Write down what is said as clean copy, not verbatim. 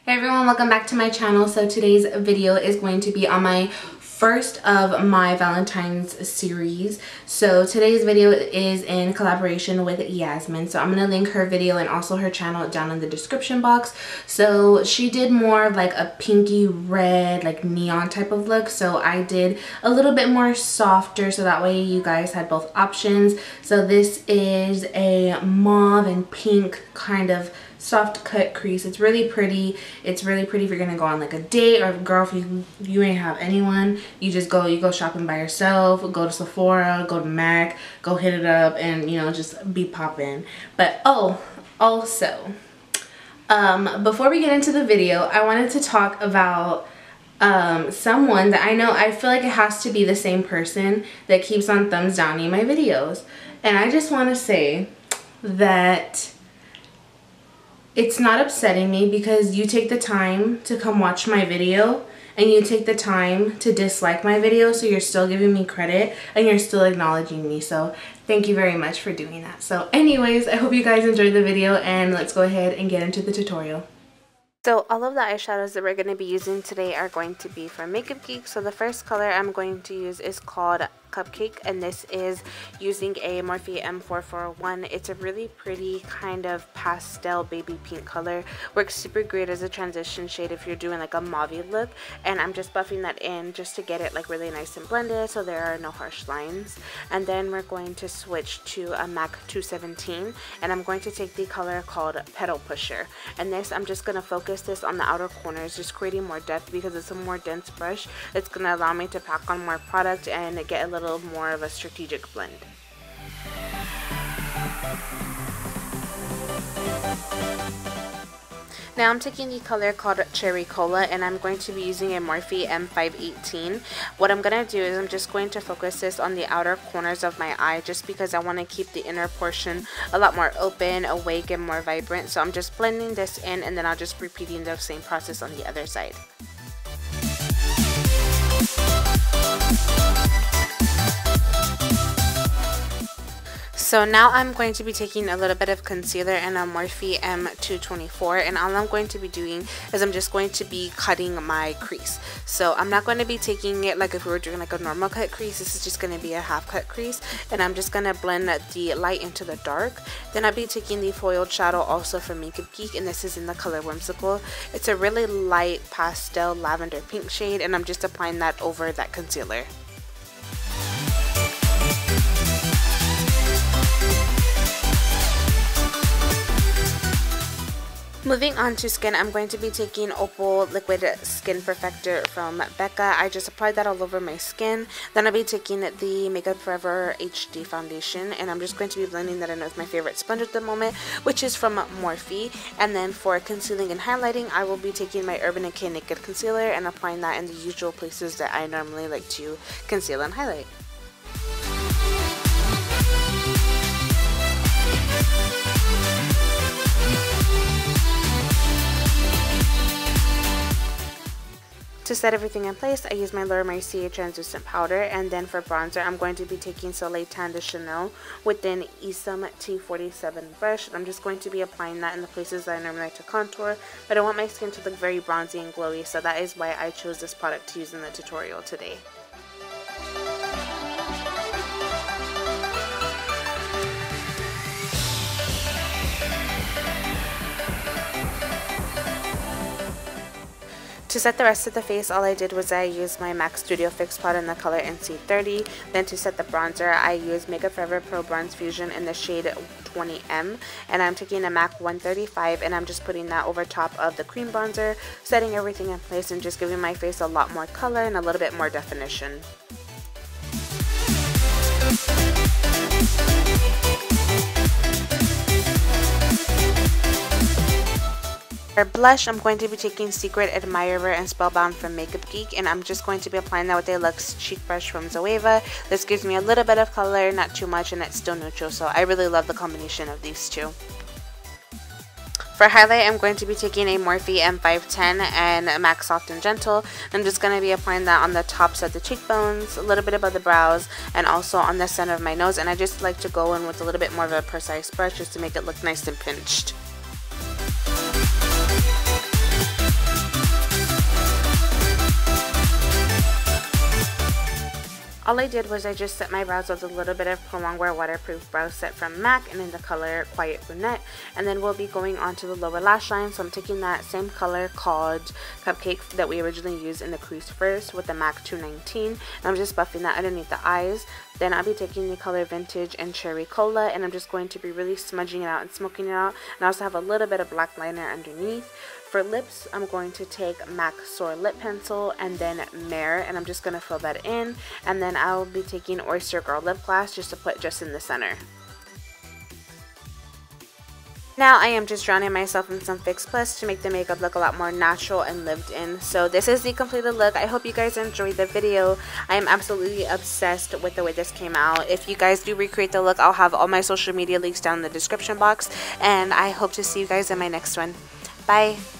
Hey everyone, welcome back to my channel. So today's video is going to be on my first of my Valentine's series. So today's video is in collaboration with Yasmin. So I'm going to link her video and also her channel down in the description box. So she did more of like a pinky red, like neon type of look. So I did a little bit more softer so that way you guys had both options. So this is a mauve and pink kind of soft cut crease. It's really pretty. It's really pretty if you're gonna go on like a date, or girl, if you ain't have anyone, you go shopping by yourself, go to Sephora, go to Mac, go hit it up, and you know, just be poppin'. But also before we get into the video, I wanted to talk about someone that I feel like it has to be the same person that keeps on thumbs downing my videos. And I just want to say that it's not upsetting me because you take the time to come watch my video and you take the time to dislike my video, so you're still giving me credit and you're still acknowledging me. So thank you very much for doing that. So anyways, I hope you guys enjoyed the video and let's go ahead and get into the tutorial. So all of the eyeshadows that we're going to be using today are going to be from Geek. So the first color I'm going to use is called Cupcake, and this is using a Morphe M441. It's a really pretty kind of pastel baby pink color. Works super great as a transition shade if you're doing like a mauve look, and I'm just buffing that in just to get it like really nice and blended so there are no harsh lines. And then we're going to switch to a MAC 217, and I'm going to take the color called Petal Pusher, and this I'm just going to focus this on the outer corners, just creating more depth because it's a more dense brush. It's going to allow me to pack on more product and get a little more of a strategic blend. Now I'm taking the color called Cherry Cola, and I'm going to be using a Morphe M518. What I'm going to do is I'm just going to focus this on the outer corners of my eye, just because I want to keep the inner portion a lot more open, awake, and more vibrant. So I'm just blending this in, and then I'll just repeating the same process on the other side. So now I'm going to be taking a little bit of concealer and a Morphe M224, and all I'm going to be doing is I'm just going to be cutting my crease. So I'm not going to be taking it like if we were doing like a normal cut crease. This is just going to be a half cut crease, and I'm just going to blend the light into the dark. Then I'll be taking the foiled shadow also from Geek, and this is in the color Whimsical. It's a really light pastel lavender pink shade, and I'm just applying that over that concealer. Moving on to skin, I'm going to be taking Opal Liquid Skin Perfector from Becca. I just applied that all over my skin. Then I'll be taking the Makeup Forever HD foundation, and I'm just going to be blending that in with my favorite sponge at the moment, which is from Morphe. And then for concealing and highlighting, I will be taking my Urban Decay Naked Concealer and applying that in the usual places that I normally like to conceal and highlight. To set everything in place, I use my Mercier translucent powder, and then for bronzer, I'm going to be taking Soleil Tan De Chanel with an Esom T47 brush. I'm just going to be applying that in the places that I normally like to contour, but I want my skin to look very bronzy and glowy, so that is why I chose this product to use in the tutorial today. To set the rest of the face, all I did was I used my MAC Studio Fix Pot in the color NC30. Then to set the bronzer, I used Makeup Forever Pro Bronze Fusion in the shade 20M. And I'm taking a MAC 135, and I'm just putting that over top of the cream bronzer, setting everything in place and just giving my face a lot more color and a little bit more definition. For blush, I'm going to be taking Secret Admirer and Spellbound from Geek, and I'm just going to be applying that with a Luxe Cheek Brush from Zoeva. This gives me a little bit of color, not too much, and it's still neutral, so I really love the combination of these two. For highlight, I'm going to be taking a Morphe M510 and MAC Soft and Gentle. I'm just going to be applying that on the tops of the cheekbones, a little bit above the brows, and also on the center of my nose. And I just like to go in with a little bit more of a precise brush just to make it look nice and pinched. all I did was I just set my brows with a little bit of Pro Longwear Waterproof Brow Set from MAC and in the color Quiet Brunette. And then we'll be going on to the lower lash line. So I'm taking that same color called Cupcake that we originally used in the crease first with the MAC 219. And I'm just buffing that underneath the eyes. Then I'll be taking the color Vintage and Cherry Cola, and I'm just going to be really smudging it out and smoking it out. And I also have a little bit of black liner underneath. For lips, I'm going to take MAC Soar Lip Pencil and then Mehr, and I'm just going to fill that in. And then I'll be taking Oyster Girl Lipglass just to put just in the center. Now I am just drowning myself in some Fix Plus to make the makeup look a lot more natural and lived in. So this is the completed look. I hope you guys enjoyed the video. I am absolutely obsessed with the way this came out. If you guys do recreate the look, I'll have all my social media links down in the description box. And I hope to see you guys in my next one. Bye!